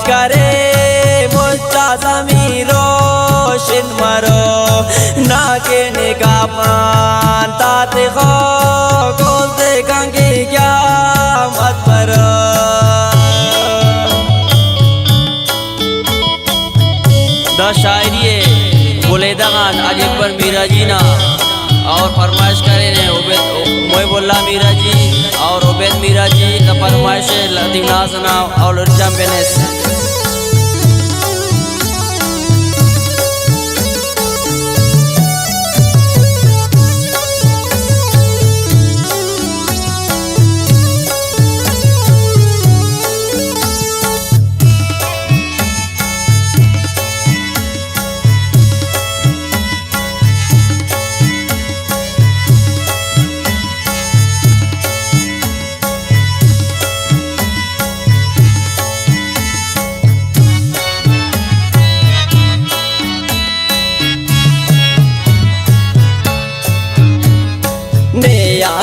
करे मुझा ज़मीरो शिन मरो ना के निकापान ताते खो गोलते कंगे क्या मत मरो दा शायरी बुलेदा खान आज अकबर मीरा जी ना और फरमाइश करे ने मोहिबुल्लाह मीरा जी और उबैद मीरा जी का फरमाइश लतीफ़ नाज़ना और लुर्जा बेनेस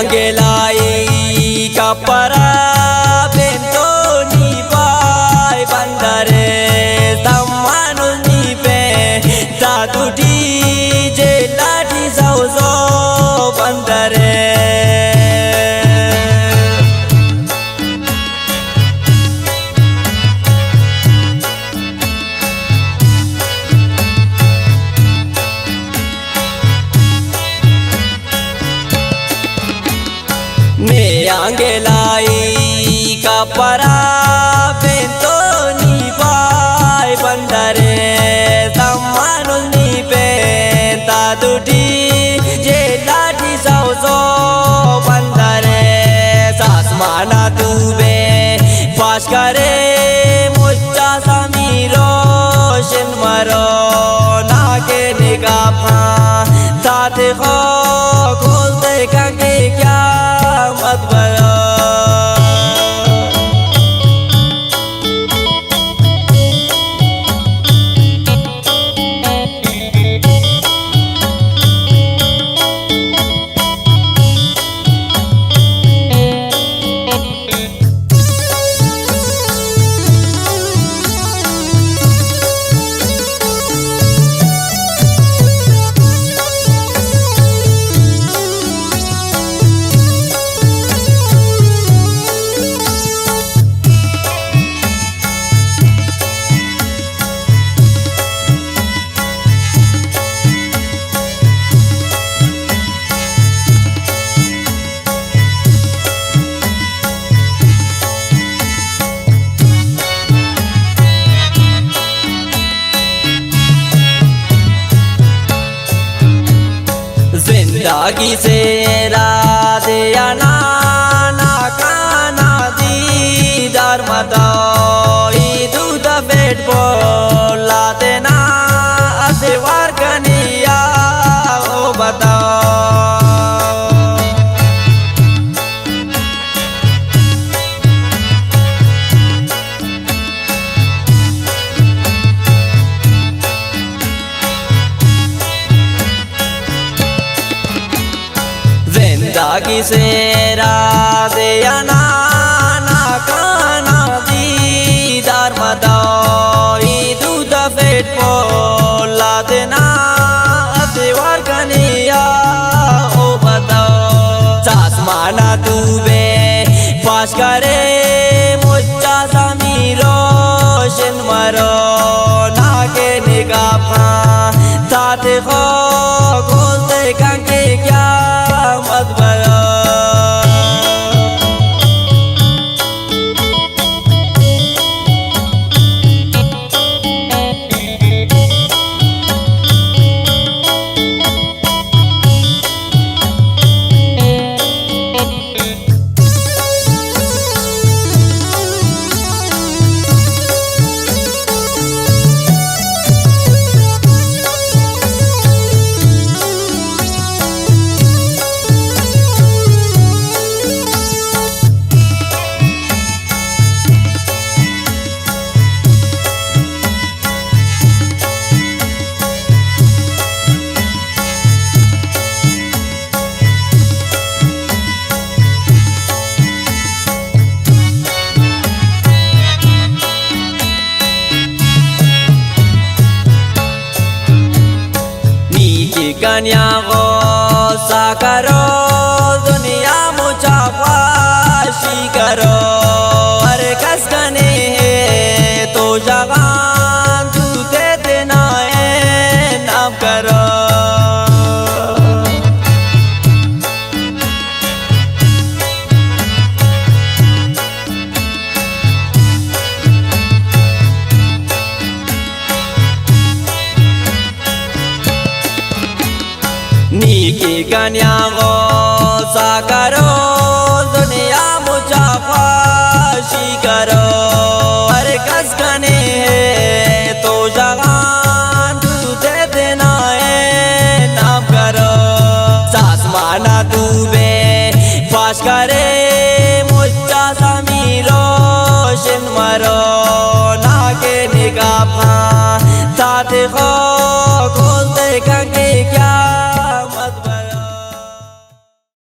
Angelai kapara bento ni bai bandare tamanu ni pe tatu di je lati sauzo bandare Angelai kapara bento ni bai bandare tamanu ni pe tatu di je lati sauzo bandare sasmana tube paas kare mucha samiro shin maro na ke nikapha tate kho kholte kange kya mat baro जिंदगी से राधे आना ना काना दीदार मदाई दूध बेट बोला देना असेवार कनिया ओ बताओ जिंदगी से राधे आना ना काना दीदार मदाई दूध फेट बोला देना असेवार कनिया ओ बताओ सासमाना तूबे पास करे मुझा ज़मीरो शिन मरो ना के निकापा ताते खो खोलते कंगे क्या मत बरो kanyago sakaro dunia muchakwa shikaro arkas kane to jagan tu te nae nam karo Niki kanyago sakaro dunia muchakwa shikaro arkas kane to jagan tu te nae nam karo sasmana dube fash kare mucha samiro shin maro nage nigapha tate kho kolte kange